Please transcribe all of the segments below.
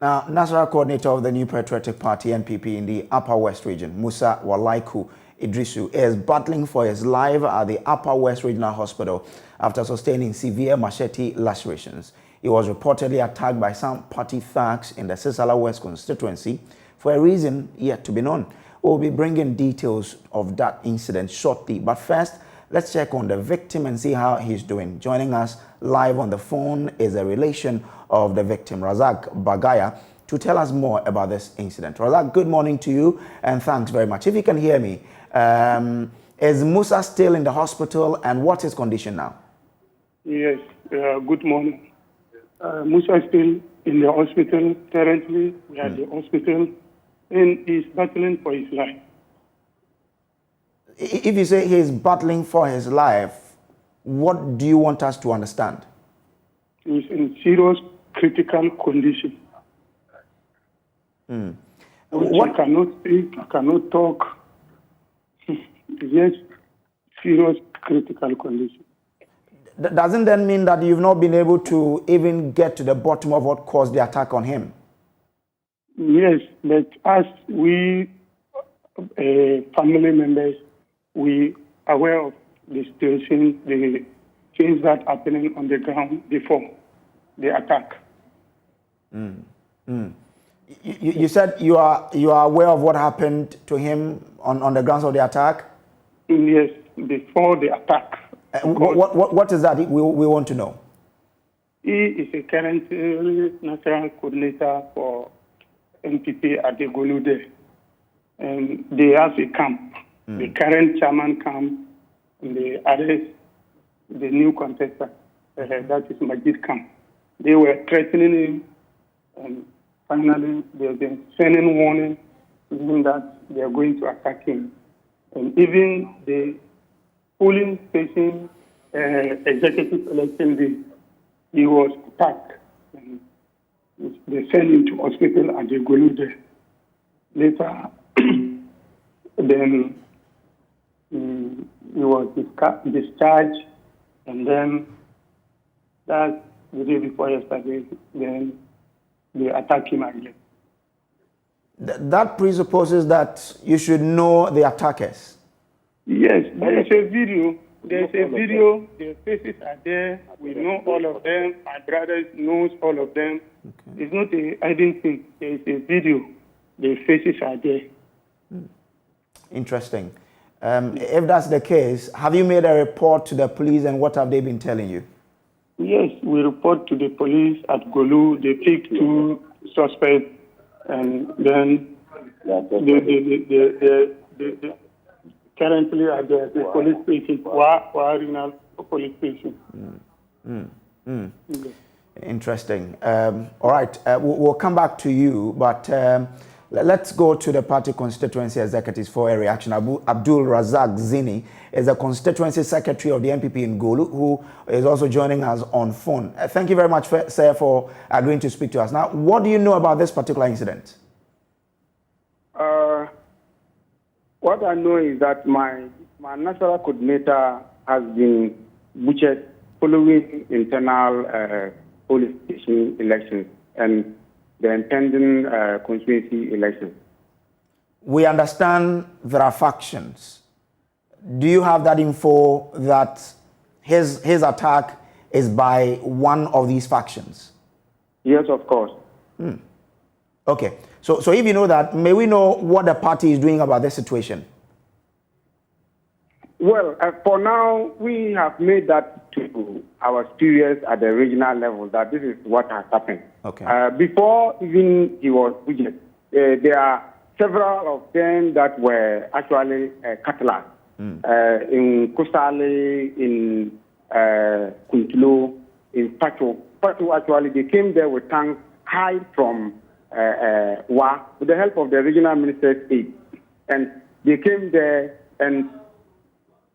Now, National Coordinator of the New Patriotic Party, NPP, in the Upper West Region, Musa Walaiku Idrisu, is battling for his life at the Upper West Regional Hospital after sustaining severe machete lacerations. He was reportedly attacked by some party thugs in the Sisala West constituency for a reason yet to be known. We'll be bringing details of that incident shortly, but first, let's check on the victim and see how he's doing. Joining us live on the phone is a relation of the victim, Razak Bagaya, to tell us more about this incident. Razak, good morning to you and thanks very much. If you can hear me, is Musa still in the hospital and what's his condition now? Yes, good morning. Musa is still in the hospital. Currently, we are at the hospital and he's battling for his life. If you say he's battling for his life, what do you want us to understand? He's in serious critical condition. I cannot speak, I cannot talk. Yes, serious critical condition. Doesn't that mean that you've not been able to even get to the bottom of what caused the attack on him? Yes, but as we family members, we are aware of the situation, the things that are happening on the ground before the attack. You said you are aware of what happened to him on the grounds of the attack? Yes, before the attack. What is that we want to know? He is a current national coordinator for NPP at the Golude. And they have a camp. The current chairman camp, and they arrest the new contestant. That is Majid camp. They were threatening him, and finally they've been sending warning saying that they are going to attack him. And even the polling station executive election day, he was attacked. And they sent him to hospital at the Golude. Later, then he was discharged, and then that's the day before yesterday, then they attacked him again. That presupposes that you should know the attackers. Yes, there is a video. Their faces are there. We know all of them. My brothers knows all of them. Okay. It's not a hiding thing. There is a video. Their faces are there. Interesting. If that's the case, have you made a report to the police and what have they been telling you? Yes, we report to the police at Golu. They pick two suspects and then currently at the police station, Regional Police Station. Yes. Interesting. All right, we'll come back to you, but let's go to the party constituency executives for a reaction. Abdul Razak Zini is the constituency secretary of the NPP in Golu, who is also joining us on phone. Thank you very much, sir, for agreeing to speak to us. Now, what do you know about this particular incident? What I know is that my national coordinator has been butchered following internal police station elections and the impending constituency elections. We understand there are factions. Do you have that info that his attack is by one of these factions? Yes, of course. Okay. So if you know that, may we know what the party is doing about this situation? Well, for now, we have made that to our superiors at the regional level that this is what has happened. Okay. Before even he was budgeted, there are several of them that were actually catalans. In Kusale, in Kuntulo, in Pacho. Pacho actually, they came there with tanks high from Wa with the help of the regional minister's aid. And they came there and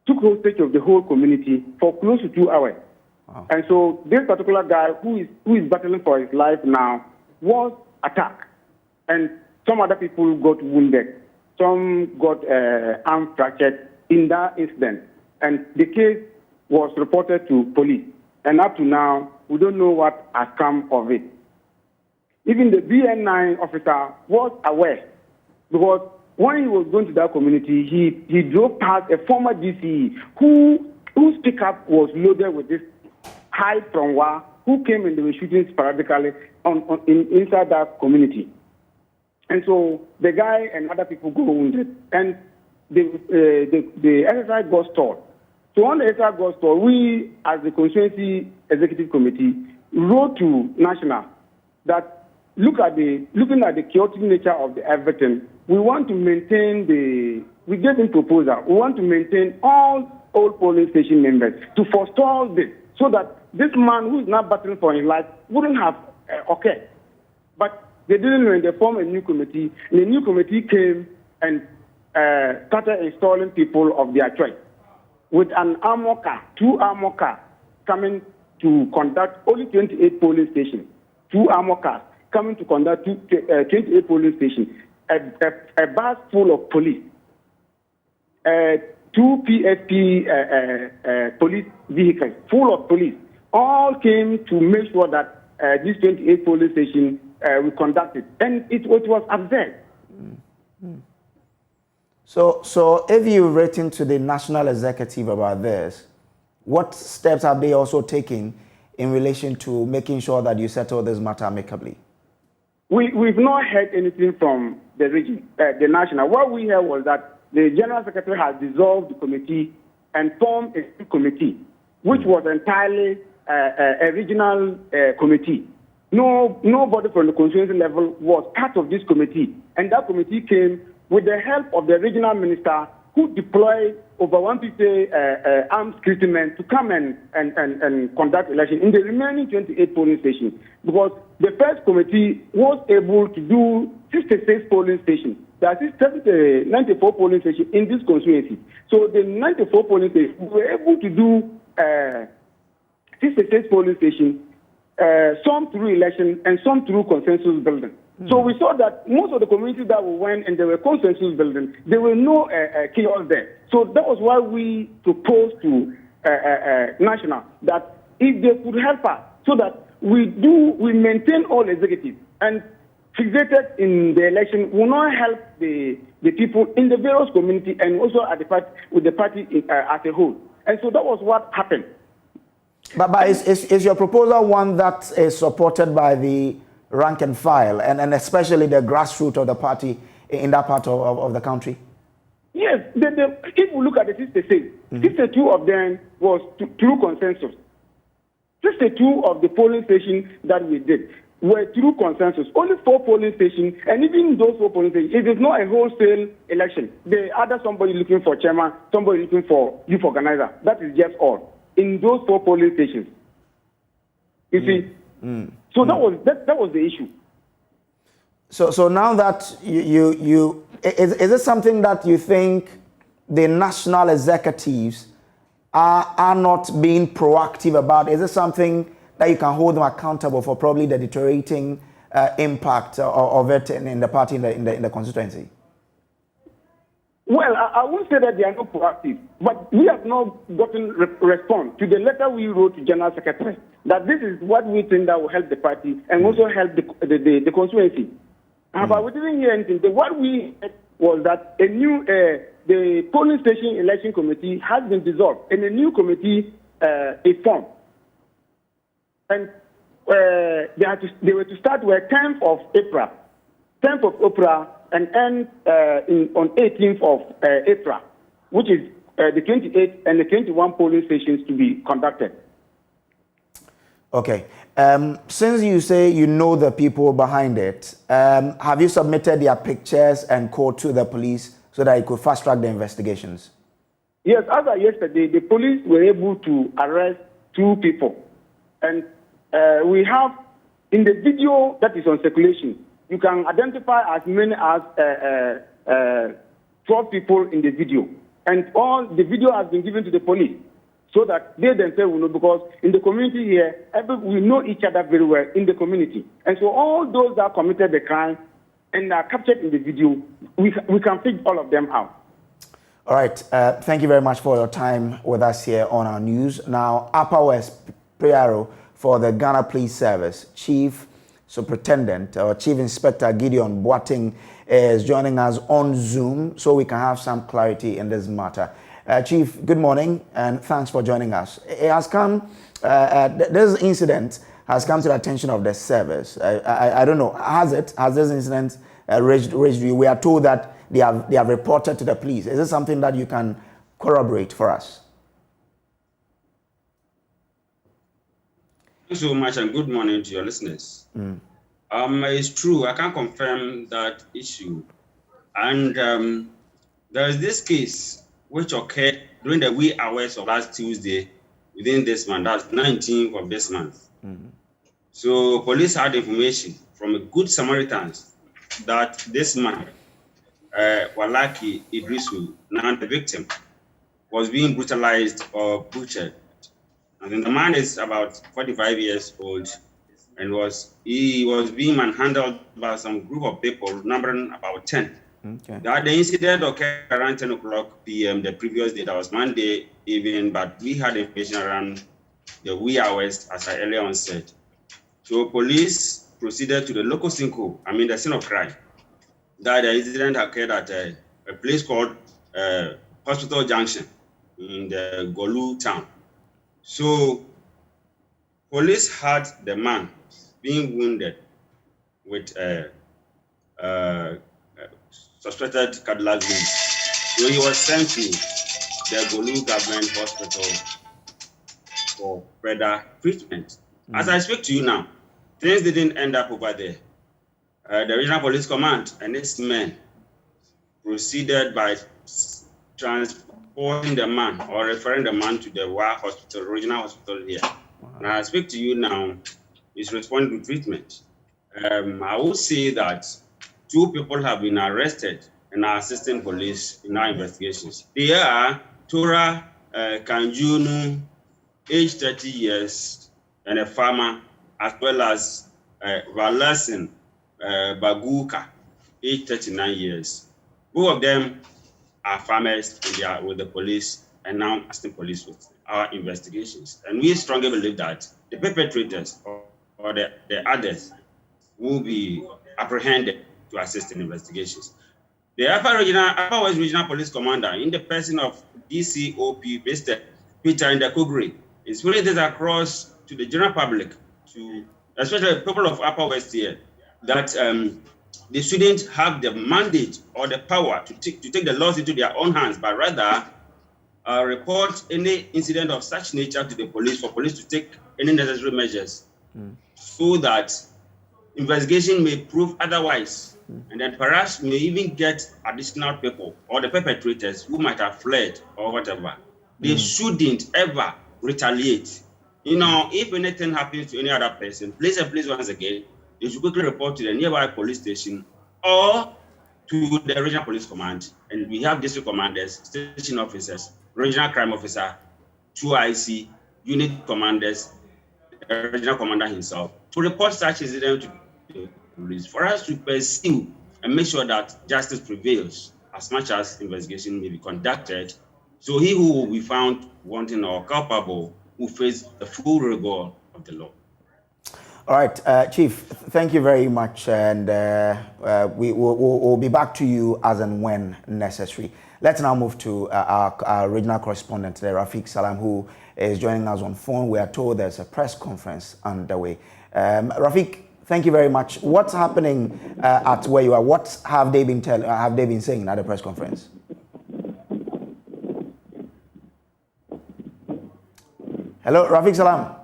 took hostage of the whole community for close to 2 hours. Wow. And so this particular guy who is battling for his life now was attacked. And some other people got wounded. Some got arm fractured in that incident. And the case was reported to police. And up to now, we don't know what has come of it. even the BN9 officer was aware, because when he was going to that community, he drove past a former DCE whose pickup was loaded with this hype from Wa, who came and they were shooting sporadically inside that community. And so the guy and other people go wounded, and the exercise got stalled. So when the exercise got stalled, we, as the constituency executive committee, wrote to National that looking at the chaotic nature of the everything, we want to maintain we gave him proposal. We want to maintain all old polling station members to forestall this, so that this man who is now battling for his life wouldn't have occurred. But they didn't know, and they formed a new committee. And the new committee came and started installing people of their choice with an armor car, 2 armor cars coming to conduct only 28 polling stations, 2 armor cars coming to conduct 28 polling stations, a bus full of police, 2 PSP police vehicles full of police, all came to make sure that these 28 polling stations were conducted, and it was absurd. So if you've written to the national executive about this, what steps have they also taken in relation to making sure that you settle this matter amicably? We've not heard anything from the region, the national. What we heard was that the General Secretary has dissolved the committee and formed a new committee, which was entirely a regional committee. Nobody from the constituency level was part of this committee, and that committee came with the help of the regional minister, who deployed over 150 armed security men to come and conduct elections in the remaining 28 polling stations. Because the first committee was able to do 66 polling stations. There are 94 polling stations in this constituency. So the 94 polling stations were able to do 66 polling stations, some through election and some through consensus building. So we saw that most of the communities that we went and there were consensus building, there were no chaos there. So that was why we proposed to National that if they could help us, so that we maintain all executives and fixated in the election will not help the people in the various communities and also at the party, with the party as a whole. And so that was what happened. But is your proposal one that is supported by the rank and file, and especially the grassroots of the party in that part of the country? Yes, if we look at the 66, 62 of them was through consensus. 62 of the polling stations that we did were through consensus. Only 4 polling stations, and even those 4 polling stations, it is not a wholesale election. There are somebody looking for chairman, somebody looking for youth organizer. That is just all. In those 4 polling stations. You see? So that was the issue. So now that is it something that you think the national executives are not being proactive about? Is it something that you can hold them accountable for, probably the deteriorating impact of it in the party, in the constituency? Well, I won't say that they are not proactive, but we have not gotten response to the letter we wrote to General Secretary that this is what we think that will help the party and also help the constituency. But we didn't hear anything. What we heard was that a new the polling station election committee has been dissolved and a new committee is formed, and they were to start with 10th of April, and end on 18th of April, which is the 28th and the 21 polling stations to be conducted. Okay. Since you say you know the people behind it, have you submitted their pictures and code to the police so that it could fast track the investigations? Yes, as of yesterday, the police were able to arrest 2 people. And we have, in the video that is on circulation, you can identify as many as 12 people in the video. And all the video has been given to the police so that they themselves will know, because in the community here, we know each other very well in the community. And so all those that committed the crime and are captured in the video, we can pick all of them out. All right. Thank you very much for your time with us here on our news. Now, Upper West PRO for the Ghana Police Service, Chief Superintendent or Chief Inspector Gideon Boateng is joining us on Zoom so we can have some clarity in this matter. Chief, good morning and thanks for joining us. It has come, this incident has come to the attention of the service. I don't know, has this incident reached you? We are told that they have reported to the police. Is this something that you can corroborate for us? Thank you so much and good morning to your listeners. It's true, I can confirm that issue. And there is this case which occurred during the wee hours of last Tuesday within this month, that's 19th of this month. So police had information from a good Samaritans that this man, Walaki Idrisu, now the victim, was being brutalized or butchered. And then the man is about 45 years old and he was being manhandled by some group of people numbering about 10. Okay. The incident occurred around 10 o'clock p.m. the previous day. That was Monday evening, but we had information around the wee hours, as I earlier on said. So police proceeded to the local scene, the scene of crime. That the incident occurred at a place called Hospital Junction in the Golu town. So police had the man being wounded with suspected cutlass wounds. So he was sent to the Golu government hospital for further treatment. As I speak to you now, things didn't end up over there. The regional police command and its men proceeded by transporting the man or referring the man to the hospital, regional hospital here. And I speak to you now, he's responding to treatment. I will say that 2 people have been arrested and are assisting police in our investigations. They are Tora Kanjunu, age 30 years, and a farmer, as well as Valasin Baguka, age 39 years. Both of them are farmers and they are with the police and now assisting police with our investigations. And we strongly believe that the perpetrators or the others will be apprehended to assist in investigations. The Upper West Regional Police Commander, in the person of DCOP Mr. Peter Ndakugri, is spreading this across to the general public, to especially the people of Upper West here, that they shouldn't have the mandate or the power to take the laws into their own hands, but rather report any incident of such nature to the police for police to take any necessary measures so that investigation may prove otherwise. And then perhaps may even get additional people or the perpetrators who might have fled or whatever. They shouldn't ever retaliate. If anything happens to any other person, please once again, they should quickly report to the nearby police station or to the regional police command. And we have district commanders, station officers, regional crime officer, 2IC, unit commanders, the regional commander himself, to report such incident to the police for us to pursue and make sure that justice prevails as much as investigation may be conducted. So he who will be found wanting or culpable will face the full rigor of the law. All right, Chief, thank you very much, and we'll be back to you as and when necessary. Let's now move to our regional correspondent, Rafiq Salam, who is joining us on phone. We are told there's a press conference underway. Rafiq, thank you very much. What's happening at where you are? What have they been saying at the press conference? Hello, Rafiq Salam.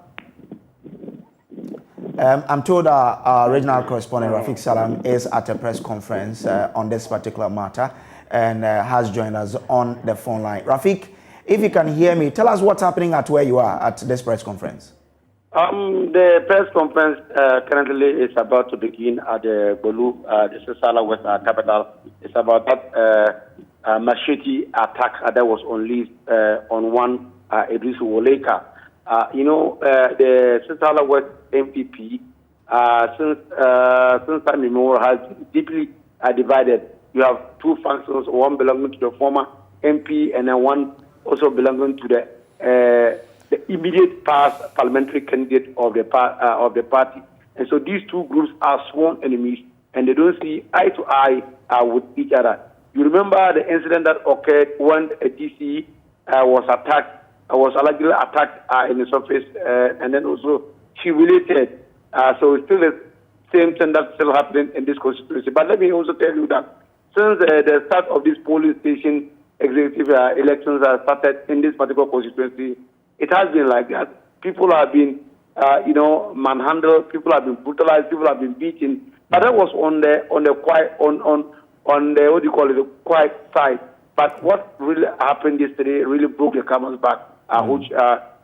I'm told our regional correspondent, Rafiq Salam, is at a press conference on this particular matter and has joined us on the phone line. Rafiq, if you can hear me, tell us what's happening at where you are at this press conference. The press conference currently is about to begin at the Bolu, the Sisala West capital. It's about that machete attack that was unleashed on one Idrisu Woleka. The Sisala West MPP, since time immemorial, has deeply divided. You have 2 factions, one belonging to the former MP and then one also belonging to the immediate past parliamentary candidate of the party. And so these two groups are sworn enemies, and they don't see eye to eye with each other. You remember the incident that occurred when a DC was allegedly attacked in the surface, and then also humiliated. So it's still the same thing that's still happening in this constituency. But let me also tell you that since the start of this polling station executive elections started in this particular constituency, it has been like that. People have been, manhandled. People have been brutalized. People have been beaten. But that was on the quiet side. But what really happened yesterday really broke the camel's back, which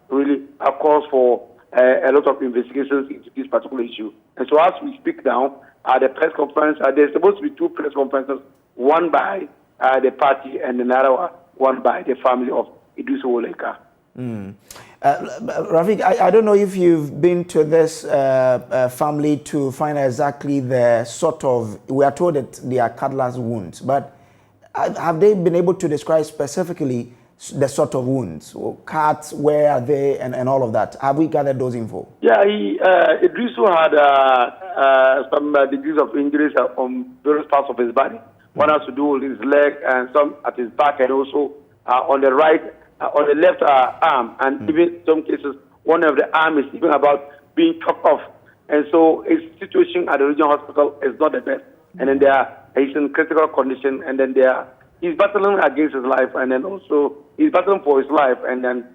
really calls for a lot of investigations into this particular issue. And so as we speak now, the press conference, there's supposed to be two press conferences, one by the party and another one by the family of Idrisu Oleka. Rafik, I don't know if you've been to this family to find out exactly the sort of, we are told that they are cutlass wounds, but have they been able to describe specifically the sort of wounds? Cuts, where are they, and all of that? Have we gathered those info? Yeah, Idrisu had some degrees of injuries on various parts of his body. One has to do with his leg and some at his back, and also on the right, on the left arm, and even in some cases, one of the arm is even about being chopped off. And so his situation at the regional hospital is not the best. And then he's in critical condition, and then he's battling against his life, and then also he's battling for his life, and then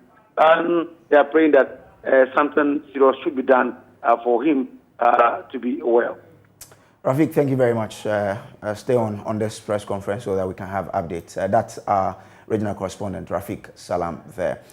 they are praying that something serious should be done for him to be well. Rafik, thank you very much. Stay on this press conference so that we can have updates. That's our regional correspondent, Rafik Salam, there.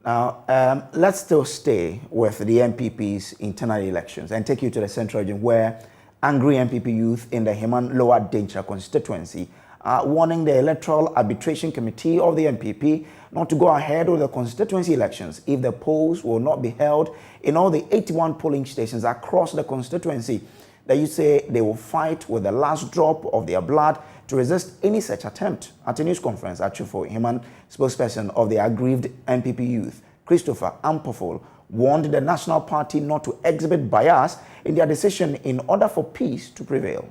Now, let's still stay with the MPP's internal elections and take you to the central region where angry MPP youth in the Heman Lower Denchira constituency are warning the Electoral Arbitration Committee of the MPP not to go ahead with the constituency elections if the polls will not be held in all the 81 polling stations across the constituency. That you say they will fight with the last drop of their blood to resist any such attempt. At a news conference at Chufo, Heman, spokesperson of the aggrieved MPP youth, Christopher Ampofol, warned the National Party not to exhibit bias in their decision in order for peace to prevail.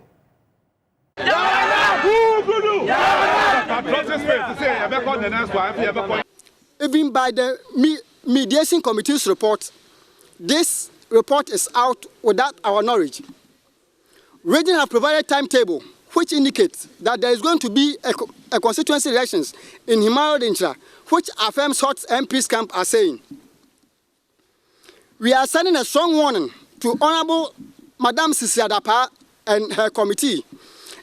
Even by the mediation committee's report, this report is out without our knowledge. Region have provided timetable which indicates that there is going to be a constituency elections in Himaro Denchira, which affirms what MP's camp are saying. We are sending a strong warning to Honorable Madam Sisi Adapa and her committee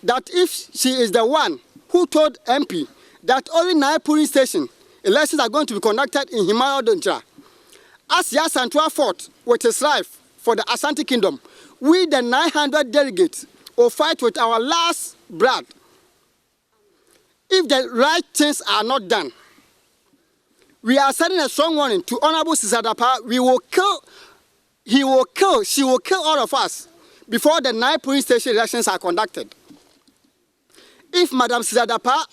that if she is the one who told MP that only 9 polling station elections are going to be conducted in Himaro Denchira, as Yasantua fought with his life for the Asante Kingdom, we the 900 delegates will fight with our last blood. If the right things are not done, we are sending a strong warning to Honorable Sisadapa. She will kill all of us before the 9 polling station elections are conducted. If Madam Sisadapa,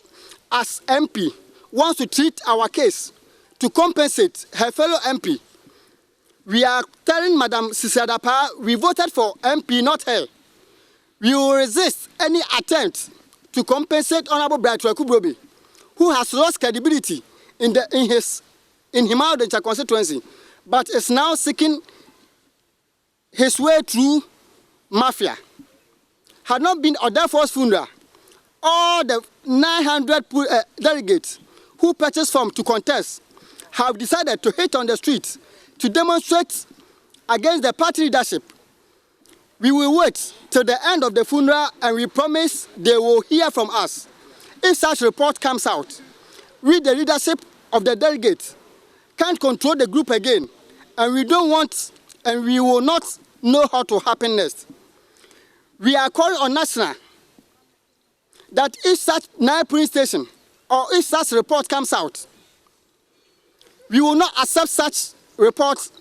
as MP, wants to treat our case to compensate her fellow MP, we are telling Madam Sisadapa we voted for MP, not her. We will resist any attempt to compensate Honorable Brighton Kubrobi, who has lost credibility in Himaro Denchira constituency, but is now seeking his way through mafia. Had not been Odafo's funeral, all the 900 delegates who purchased form to contest have decided to hit on the streets to demonstrate against the party leadership. We will wait till the end of the funeral, and we promise they will hear from us. If such report comes out, we, the leadership of the delegates, can't control the group again, and we don't want, and we will not know how to happen next. We are calling on National that if such 9 polling station or if such report comes out, we will not accept such reports,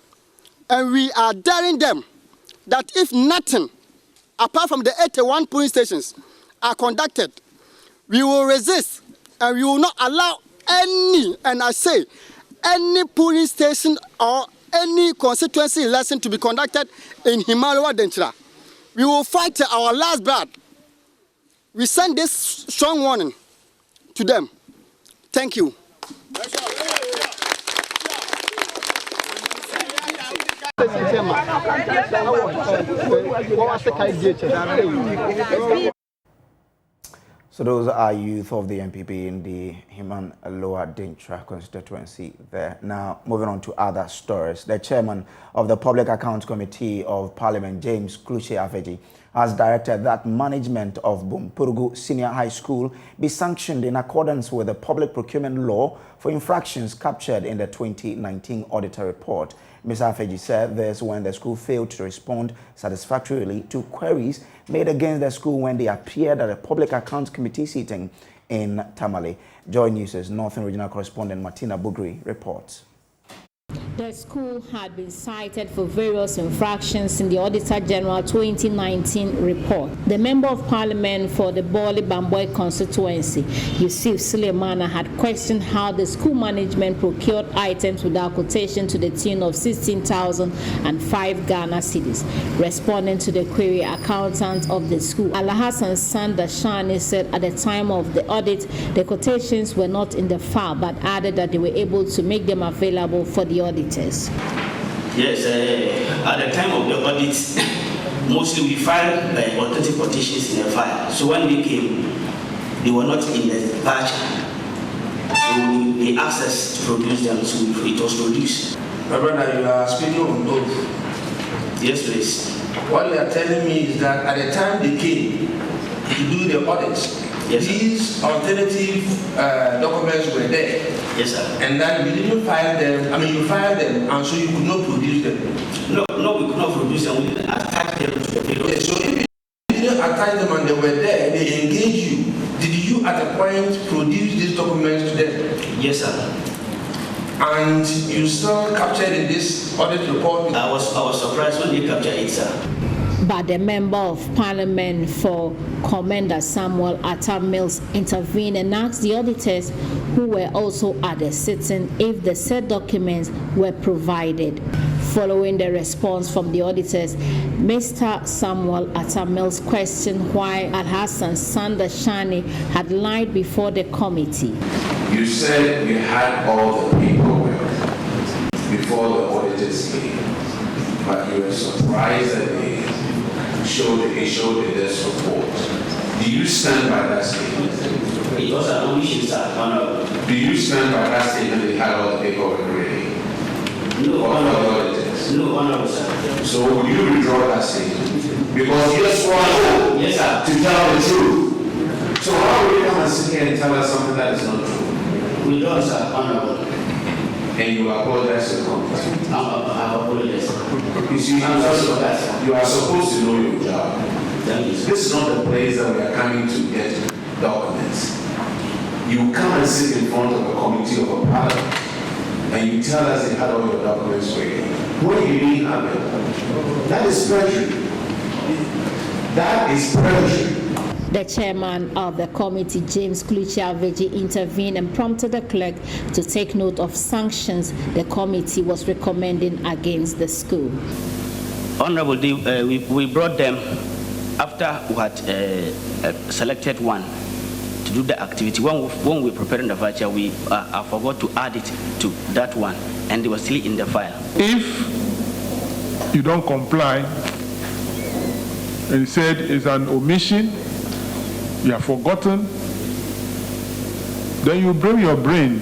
and we are daring them that if nothing apart from the 81 polling stations are conducted, we will resist and we will not allow any, and I say, any polling station or any constituency election to be conducted in Himaro Denchira. We will fight till our last blood. We send this strong warning to them. Thank you. So those are youth of the MPP in the Himan Lower Dintra constituency there. Now, moving on to other stories. The chairman of the Public Accounts Committee of Parliament, James Kluche-Afeji, has directed that management of Bumpurugu Senior High School be sanctioned in accordance with the public procurement law for infractions captured in the 2019 auditor report. Mr. Afeji said this when the school failed to respond satisfactorily to queries made against the school when they appeared at a Public Accounts Committee sitting in Tamale. JoyNews' Northern Regional Correspondent Martina Bugri reports. The school had been cited for various infractions in the Auditor General 2019 report. The Member of Parliament for the Bawley Bamboy constituency, Yusuf Suleimana, had questioned how the school management procured items without quotation to the tune of 16,005 Ghana cedis. Responding to the query, accountant of the school, Alhassan Sandashani, said at the time of the audit, the quotations were not in the file, but added that they were able to make them available for the auditors. Yes, at the time of the audit, mostly we filed authentic quotations in a file. So when they came, they were not in the batch. So they asked us to produce them, so it was produced. My brother, you are speaking on both. Yes, please. What you are telling me is that at the time they came to do the audits, yes, these alternative documents were there. Yes, sir. And that we didn't file them. I mean, you filed them, and so you could not produce them. No, we could not produce them. We didn't attach them to the payroll. Yes, so if you didn't attach them and they were there, they engaged you. Did you at a point produce these documents to them? Yes, sir. And you still captured in this audit report? I was surprised when they captured it, sir. But the Member of Parliament for Commander Samuel Atta Mills intervened and asked the auditors who were also at the sitting if the said documents were provided. Following the response from the auditors, Mr. Samuel Atta Mills questioned why Alhassan Sandashani had lied before the committee. You said we had all the paperwork before the auditors came, but you were surprised that they showed in this report. Do you stand by that statement? It was an omission, sir. Do you stand by that statement that they had all the paperwork ready? No, auditors? No, honorable, sir. So will you withdraw that statement? Because you're sworn yes, sir, to tell the truth. So how will you come and sit here and tell us something that is not true? Withdraw, sir, honorable. And you apologize to the committee? I apologize. You see, you are supposed to know your job. Thank you, This is not the place that we are coming to get documents. You come and sit in front of a committee of a parliament and you tell us they had all your documents ready. What do you mean, Ahmed? That is perjury. That is perjury. The chairman of the committee, James Kluche-Afeji, intervened and prompted the clerk to take note of sanctions the committee was recommending against the school. Honorable, we brought them after we had selected one to do the activity. When we were preparing the voucher, I forgot to add it to that one, and they were still in the file. If you don't comply, and you said it's an omission, you have forgotten, then you blame your brain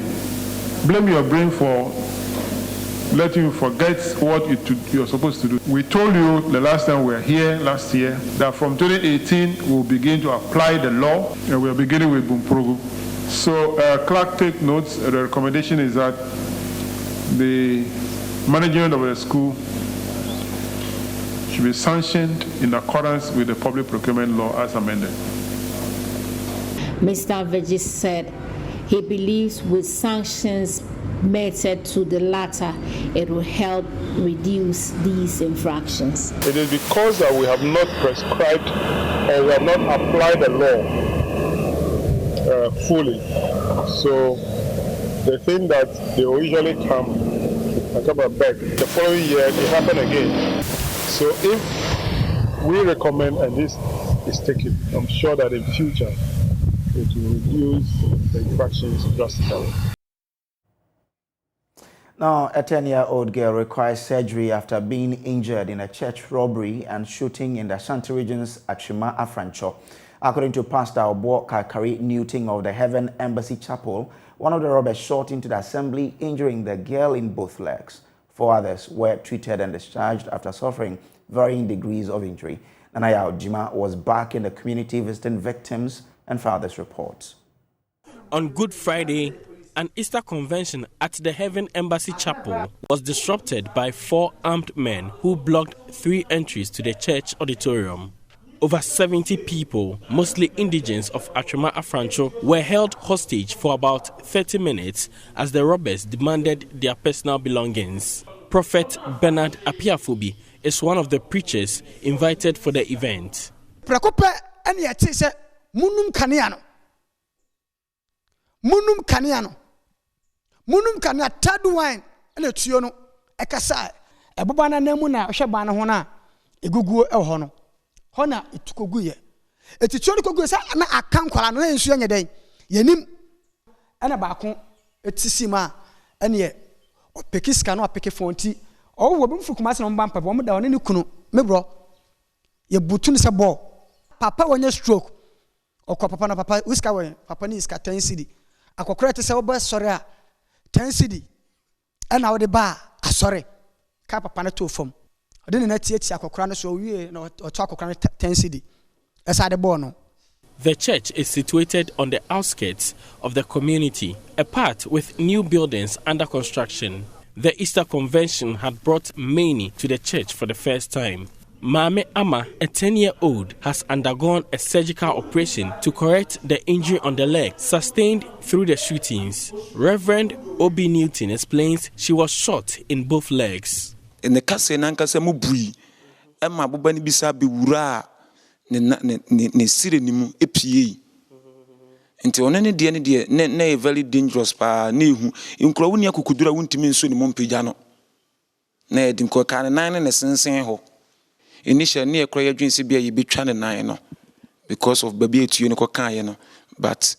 for letting you forget what you're supposed to do. We told you the last time we were here last year that from 2018 we'll begin to apply the law, and we're beginning with Bumpurugu. So clerk, take notes. The recommendation is that the management of the school should be sanctioned in accordance with the public procurement law as amended. Mr. Afeji said he believes with sanctions meted to the latter, it will help reduce these infractions. It is because that we have not prescribed or we have not applied the law fully. So the thing that they usually come and come back, the following year it happened again. So if we recommend, and this is taken, I'm sure that in future it will reduce the infractions drastically. Now, a 10-year-old girl requires surgery after being injured in a church robbery and shooting in the Ashanti region's Achima Afrancho. According to Pastor Obo Kakari Newton of the Heaven Embassy Chapel, one of the robbers shot into the assembly, injuring the girl in both legs. 4 others were treated and discharged after suffering varying degrees of injury. Nanaya Ojima was back in the community visiting victims and fathers' reports. On Good Friday, an Easter convention at the Heaven Embassy Chapel was disrupted by 4 armed men who blocked 3 entries to the church auditorium. Over 70 people, mostly indigents of Achima Afrancho, were held hostage for about 30 minutes as the robbers demanded their personal belongings. Prophet Bernard Apiafobi is one of the preachers invited for the event. Munum kania tadu wine ele tuyono ekasa ebobana nemu na hweba ne ho na egugu eho no itukoguye etituoni koguye sa na akankwala no ensu enye den yenim ena baako etisima ene opekiska no apeke fonti owo bi mfukuma no mbampa bo da one ne kunu mebro ye butu ne se bo papa wonye stroke okwa papa na papa wiska won papa ni iska 10 cedi akokora te se oba sore a 10 cedi ana wode ba asore ka papa na to fom ode na tieti akokora no so wie na oto akokora 10 cedi esa de bo no. The church is situated on the outskirts of the community, a part with new buildings under construction. The Easter convention had brought many to the church for the first time. Mame Ama, a 10-year-old, has undergone a surgical operation to correct the injury on the leg sustained through the shootings. Reverend Obi Newton explains she was shot in both legs. In the case nankasa mu bui, Emma bobani bisa be wura ne sire ni mu epie. Nti onene de ne na very dangerous pa na ehu. Nkro woni akukudura wontimi nso ni mompagya no. Na edim ko kan nan ne sensen ho. Initially, near Korea Dreams be a bit no because of baby to you no, but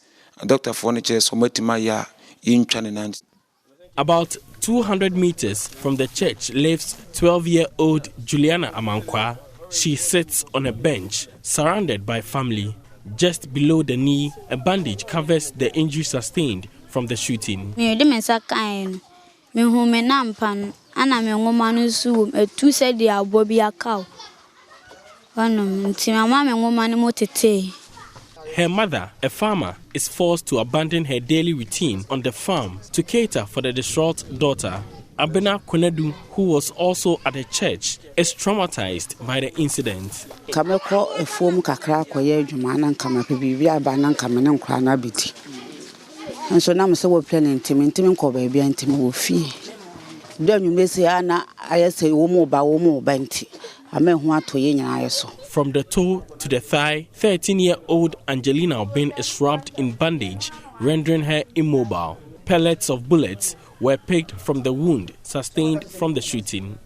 Dr. Furniture so much my in China. About 200 meters from the church lives 12-year-old Juliana Amankwa. She sits on a bench surrounded by family. Just below the knee, a bandage covers the injury sustained from the shooting. Ana me ngoma no su etu se de abobi akaw nti mama me ngoma no motete. Her mother, a farmer, is forced to abandon her daily routine on the farm to cater for the distraught daughter. Abena Konedu, who was also at the church, is traumatized by the incident. Kameko efom kakra koye adwuma na nkama pe bibia ba na nkama ne nkra na beti. Nso na me se wo plan ntimi nko ba bia ntimi wo fie. From the toe to the thigh, 13-year-old Angelina Obin is wrapped in bandage, rendering her immobile. Pellets of bullets were picked from the wound sustained from the shooting.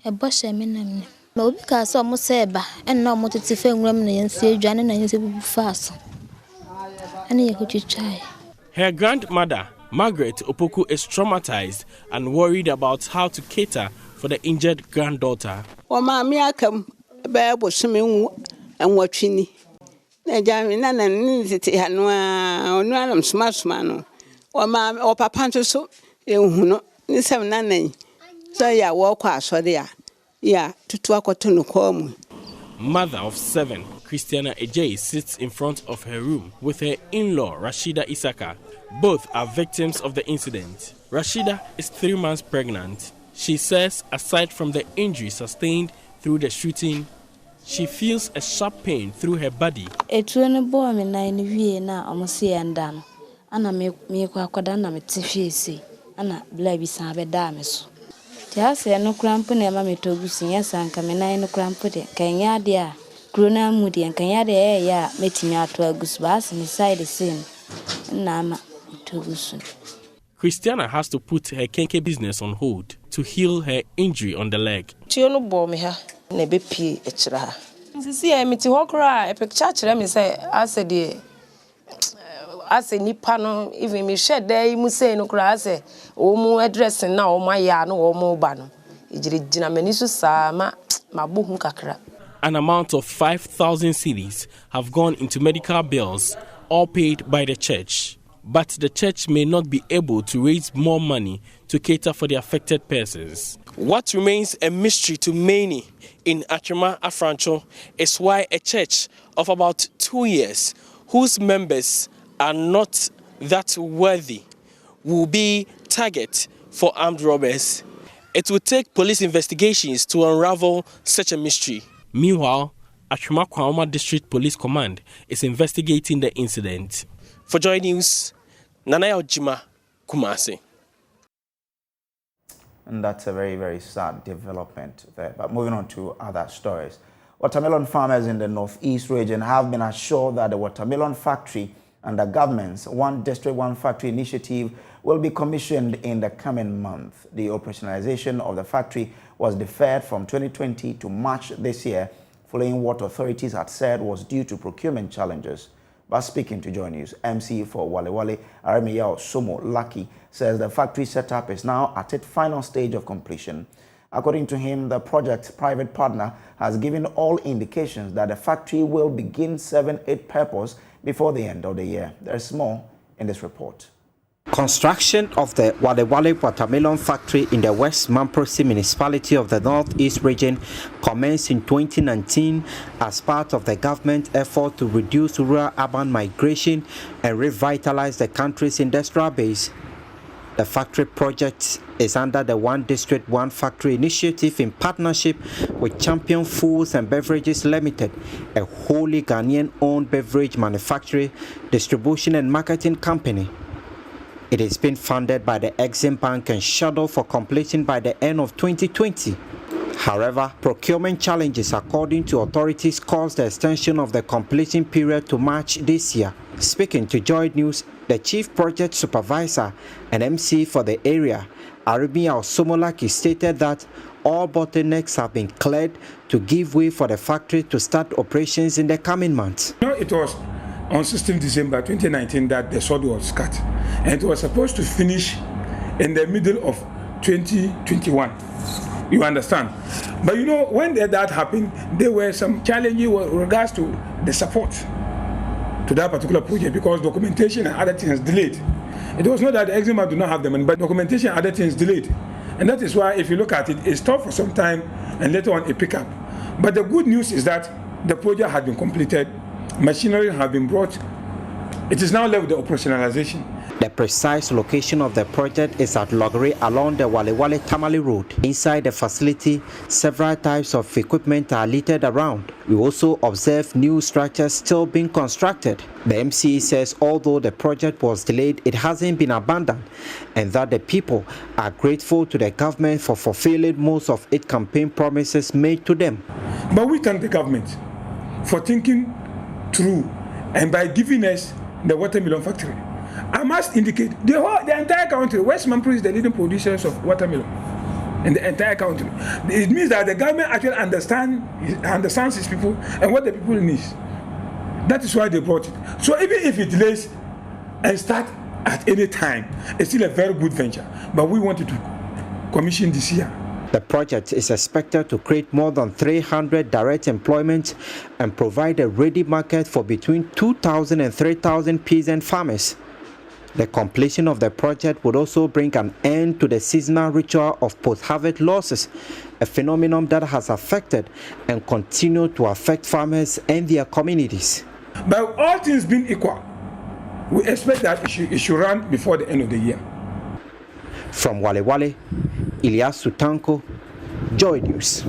Her grandmother, Margaret Opoku, is traumatized and worried about how to cater for the injured granddaughter. Mother of 7, Christiana Ejay, sits in front of her room with her in-law, Rashida Isaka. Both are victims of the incident. Rashida is 3 months pregnant. She says aside from the injury sustained through the shooting, she feels a sharp pain through her body. Christiana has to put her kenke business on hold to heal her injury on the leg. See, I'm at Hokra, a picture, let me say, I said, I say, Nipano, even me shed there, you must say, no grass, or more addressing now, my yarn or more ban. It did Dinamenisus, my book kakra. An amount of 5,000 cedis have gone into medical bills, all paid by the church. But the church may not be able to raise more money to cater for the affected persons. What remains a mystery to many in Achema Afrancho is why a church of about 2 years, whose members are not that worthy, will be target for armed robbers. It will take police investigations to unravel such a mystery. Meanwhile, Achema Kwahoma District Police Command is investigating the incident. For JoyNews, Nanaya Ojima, Kumasi. And that's a very, very sad development there. But moving on to other stories. Watermelon farmers in the northeast region have been assured that the watermelon factory and the government's One District, One Factory initiative will be commissioned in the coming month. The operationalization of the factory was deferred from 2020 to March this year, following what authorities had said was due to procurement challenges. But speaking to JoyNews, MC for Wale Wale, Aremiyao Somo Lucky, says the factory setup is now at its final stage of completion. According to him, the project's private partner has given all indications that the factory will begin serving its purpose before the end of the year. There's more in this report. Construction of the Wale Wale watermelon factory in the West Mamprosi municipality of the Northeast region commenced in 2019 as part of the government effort to reduce rural-urban migration and revitalize the country's industrial base. The factory project is under the One District, One Factory initiative in partnership with Champion Foods and Beverages Limited, a wholly Ghanaian-owned beverage manufacturing, distribution and marketing company. It is being funded by the Exim Bank and scheduled for completion by the end of 2020. However, procurement challenges, according to authorities, caused the extension of the completion period to March this year. Speaking to JoyNews, the Chief Project Supervisor and MC for the area, Aremiyao Somolaki, stated that all bottlenecks have been cleared to give way for the factory to start operations in the coming months. It was on 16 December 2019 that the sod was cut, and it was supposed to finish in the middle of 2021. You understand? But you know, when that happened, there were some challenges with regards to the support to that particular project because documentation and other things delayed. It was not that the eczema do not have the money, but documentation and other things delayed. And that is why, if you look at it, it stopped for some time and later on it picked up. But the good news is that the project had been completed, machinery have been brought. It is now left with the operationalization. The precise location of the project is at Logre along the Wale Wale Tamale Road. Inside the facility, several types of equipment are littered around. We also observe new structures still being constructed. The MCE says although the project was delayed, it hasn't been abandoned, and that the people are grateful to the government for fulfilling most of its campaign promises made to them. But we thank the government for thinking through and by giving us the watermelon factory. I must indicate the entire country, West Mamprose is the leading producers of watermelon in the entire country. It means that the government actually understands its people and what the people need. That is why they brought it. So even if it delays and start at any time, it's still a very good venture. But we wanted to commission this year. The project is expected to create more than 300 direct employment and provide a ready market for between 2,000 and 3,000 peasant farmers. The completion of the project would also bring an end to the seasonal ritual of post-harvest losses, a phenomenon that has affected and continue to affect farmers and their communities. But all things being equal, we expect that it should run before the end of the year. From Wale Wale, Ilyas Sutanko, JoyNews.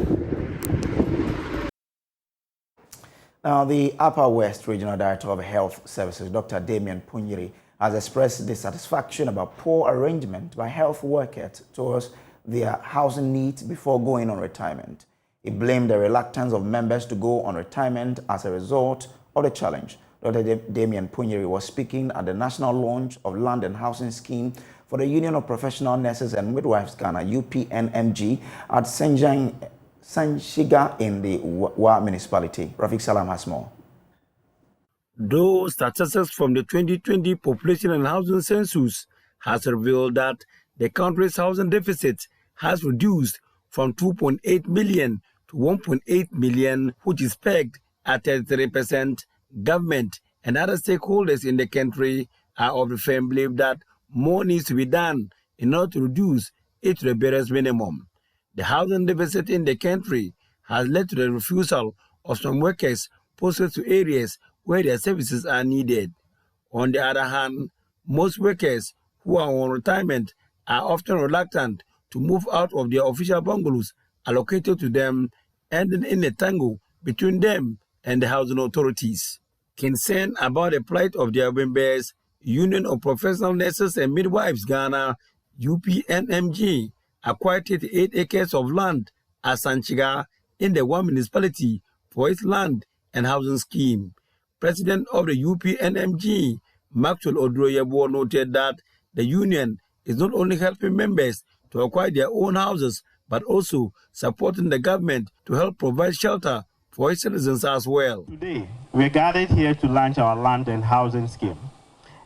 Now, the Upper West Regional Director of Health Services, Dr. Damian Punyiri, has expressed dissatisfaction about poor arrangement by health workers towards their housing needs before going on retirement. He blamed the reluctance of members to go on retirement as a result of the challenge. Dr. Damian Punyiri was speaking at the national launch of Land and Housing Scheme for the Union of Professional Nurses and Midwives Ghana, UPNMG, at Senjang Sanshiga in the Wa municipality. Rafiq Salam has more. Though statistics from the 2020 population and housing census has revealed that the country's housing deficit has reduced from 2.8 million to 1.8 million, which is pegged at 33%, government and other stakeholders in the country are of the firm belief that more needs to be done in order to reduce it to the barest minimum. The housing deficit in the country has led to the refusal of some workers posted to areas where their services are needed. On the other hand, most workers who are on retirement are often reluctant to move out of their official bungalows allocated to them, ending in a tangle between them and the housing authorities. Concerned about the plight of their members, Union of Professional Nurses and Midwives Ghana, UPNMG, acquired 38 acres of land at Sanchiga in the Wa municipality for its land and housing scheme. President of the UPNMG, Maxwell Odroyebo, noted that the union is not only helping members to acquire their own houses, but also supporting the government to help provide shelter for its citizens as well. Today, we're gathered here to launch our land and housing scheme.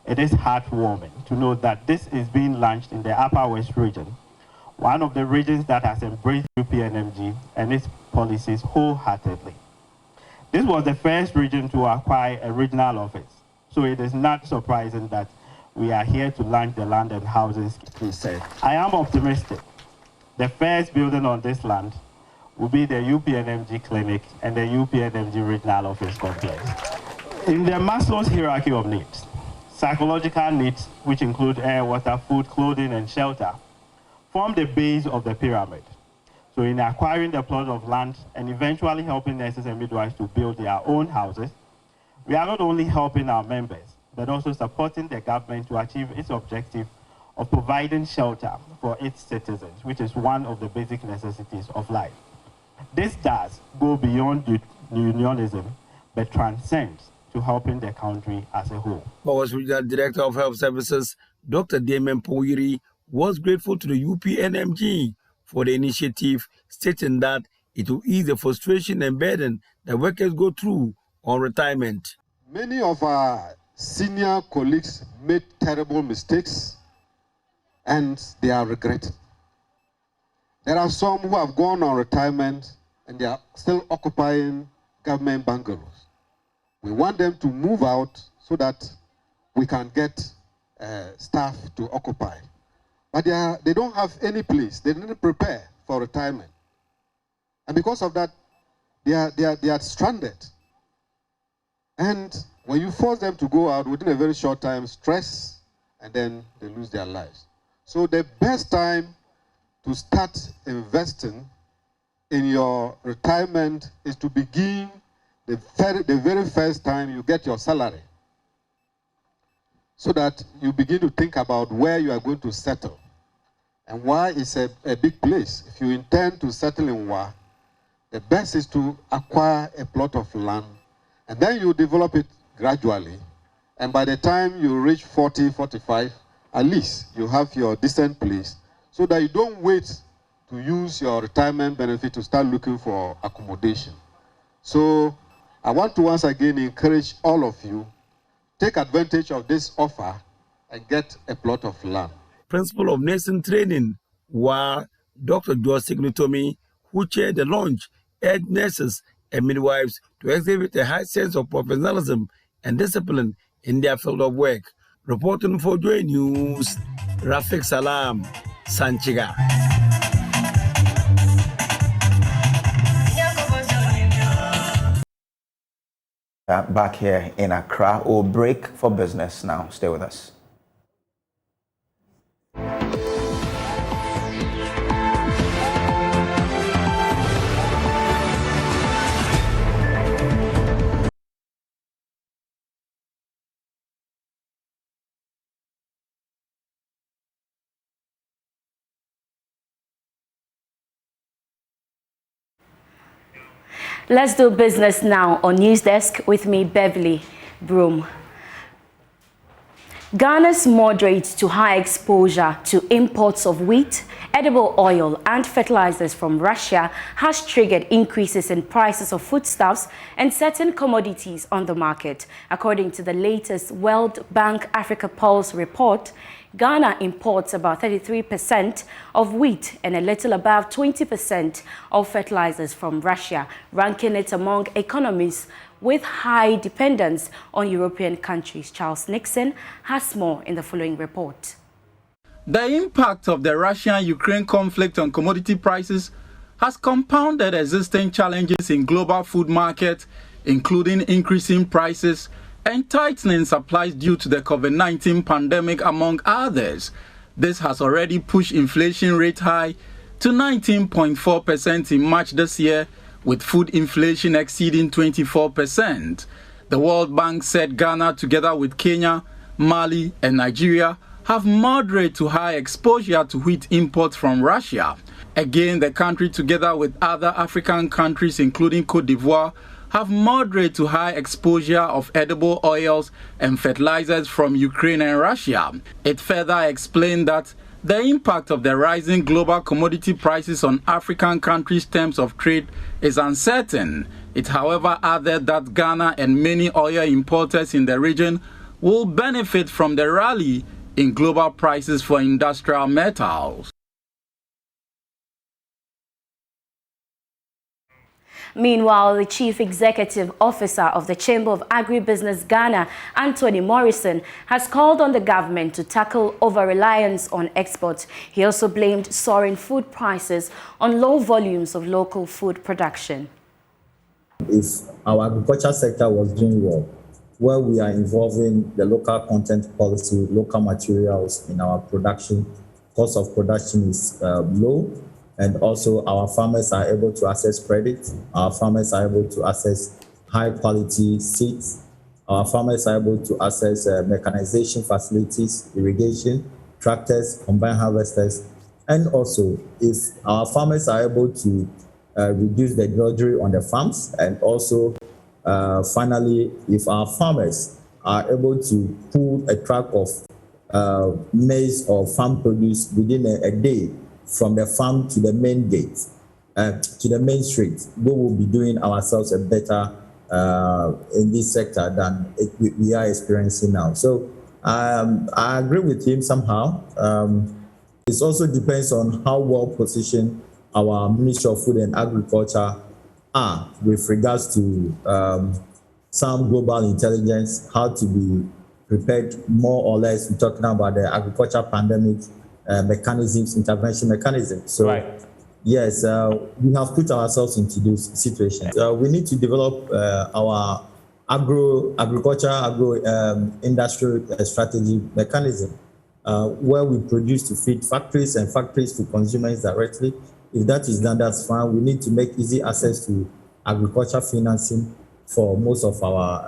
It is heartwarming to know that this is being launched in the Upper West region, one of the regions that has embraced UPNMG and its policies wholeheartedly. This was the first region to acquire a regional office, so it is not surprising that we are here to launch the land and housing scheme. I am optimistic. The first building on this land will be the UPNMG clinic and the UPNMG regional office complex. In the Maslow's hierarchy of needs, psychological needs, which include air, water, food, clothing, and shelter, form the base of the pyramid. So in acquiring the plot of land and eventually helping nurses and midwives to build their own houses, we are not only helping our members, but also supporting the government to achieve its objective of providing shelter for its citizens, which is one of the basic necessities of life. This does go beyond unionism, but transcends to helping the country as a whole. Powers Regional Director of Health Services, Dr. Damien Poyiri, was grateful to the UPNMG for the initiative, stating that it will ease the frustration and burden that workers go through on retirement. Many of our senior colleagues made terrible mistakes and they are regretting. There are some who have gone on retirement and they are still occupying government bungalows. We want them to move out so that we can get staff to occupy. But they don't have any place. They didn't prepare for retirement. And because of that, they are stranded. And when you force them to go out within a very short time, stress, and then they lose their lives. So the best time to start investing in your retirement is to begin the very first time you get your salary, so that you begin to think about where you are going to settle. And Wa is a big place. If you intend to settle in Wa, the best is to acquire a plot of land, and then you develop it gradually. And by the time you reach 40, 45, at least you have your decent place, so that you don't wait to use your retirement benefit to start looking for accommodation. So I want to once again encourage all of you, take advantage of this offer and get a plot of land. Principal of Nursing Training, Wa, Dr. George Signutomi, who chaired the launch, urged nurses and midwives to exhibit a high sense of professionalism and discipline in their field of work. Reporting for JoyNews, Rafiq Salam, Sanchiga. Back here in Accra, we'll break for business now. Stay with us. Let's do business now on News Desk with me, Beverly Broom. Ghana's moderate to high exposure to imports of wheat, edible oil and fertilizers from Russia has triggered increases in prices of foodstuffs and certain commodities on the market. According to the latest World Bank Africa Pulse report, Ghana imports about 33% of wheat and a little above 20% of fertilizers from Russia, ranking it among economies with high dependence on European countries. Charles Nixon has more in the following report. The impact of the Russia-Ukraine conflict on commodity prices has compounded existing challenges in global food markets, including increasing prices and tightening supplies due to the COVID-19 pandemic, among others. This has already pushed inflation rate high to 19.4% in March this year, with food inflation exceeding 24%. The World Bank said Ghana, together with Kenya, Mali, and Nigeria, have moderate to high exposure to wheat imports from Russia. Again, the country, together with other African countries, including Cote d'Ivoire, have moderate to high exposure of edible oils and fertilizers from Ukraine and Russia. It further explained that the impact of the rising global commodity prices on African countries' terms of trade is uncertain. It, however, added that Ghana and many oil importers in the region will benefit from the rally in global prices for industrial metals. Meanwhile, the Chief Executive Officer of the Chamber of Agribusiness Ghana, Anthony Morrison, has called on the government to tackle over-reliance on exports. He also blamed soaring food prices on low volumes of local food production. If our agriculture sector was doing well, where we are involving the local content policy, local materials in our production, cost of production is low, and also our farmers are able to access credit, our farmers are able to access high quality seeds, our farmers are able to access mechanization facilities, irrigation, tractors, combine harvesters, and also if our farmers are able to reduce the drudgery on the farms, and also finally, if our farmers are able to pull a truck of maize or farm produce within a day from the farm to the main gate, to the main street, we will be doing ourselves a better in this sector than we are experiencing now. So I agree with him somehow. It also depends on how well positioned our Ministry of Food and Agriculture are with regards to some global intelligence, how to be prepared more or less. We're talking about the agriculture pandemic mechanisms, intervention mechanisms. So, right. Yes, we have put ourselves into those situations. We need to develop our agro-industrial strategy mechanism where we produce to feed factories and factories to consumers directly. If that is done, that's fine. We need to make easy access to agriculture financing for most of our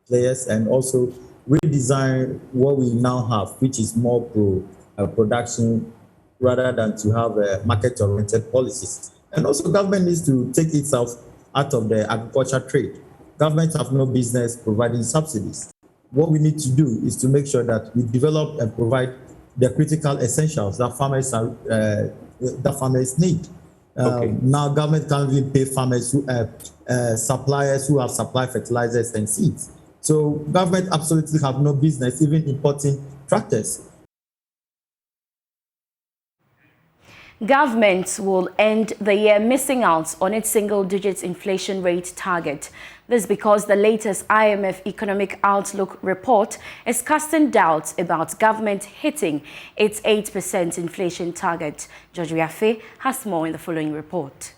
players, and also redesign what we now have, which is more production rather than to have market-oriented policies. And also government needs to take itself out of the agriculture trade. Governments have no business providing subsidies. What we need to do is to make sure that we develop and provide the critical essentials that farmers need. Now government can't even pay farmers who suppliers who have supplied fertilizers and seeds. So government absolutely have no business even importing tractors. Government will end the year missing out on its single-digit inflation rate target. This because the latest IMF Economic Outlook report is casting doubts about government hitting its 8% inflation target. George Riafe has more in the following report.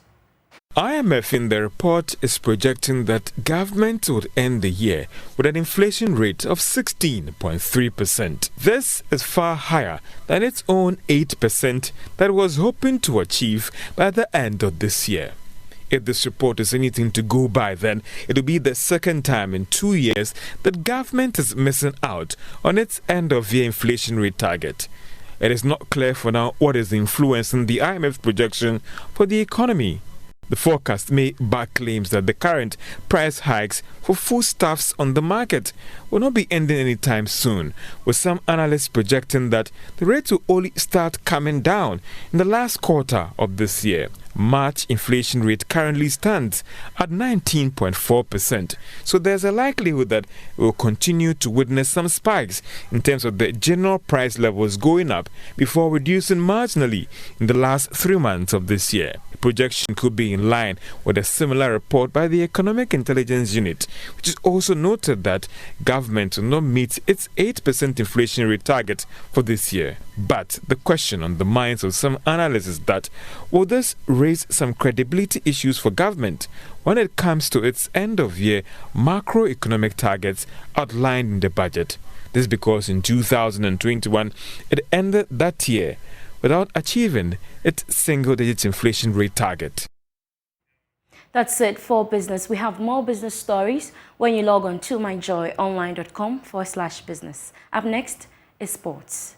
IMF in the report is projecting that government would end the year with an inflation rate of 16.3%. This is far higher than its own 8% that it was hoping to achieve by the end of this year. If this report is anything to go by, then it will be the second time in 2 years that government is missing out on its end-of-year inflation rate target. It is not clear for now what is influencing the IMF projection for the economy. The forecast may back claims that the current price hikes for foodstuffs on the market will not be ending anytime soon, with some analysts projecting that the rate will only start coming down in the last quarter of this year. March inflation rate currently stands at 19.4%, so there's a likelihood that we will continue to witness some spikes in terms of the general price levels going up before reducing marginally in the last 3 months of this year. The projection could be in line with a similar report by the Economic Intelligence Unit, which is also noted that government will not meet its 8% inflation rate target for this year. But the question on the minds of some analysts is that, will this raise some credibility issues for government when it comes to its end-of-year macroeconomic targets outlined in the budget? This is because in 2021, it ended that year without achieving its single-digit inflation rate target. That's it for business. We have more business stories when you log on to myjoyonline.com/business. Up next is sports.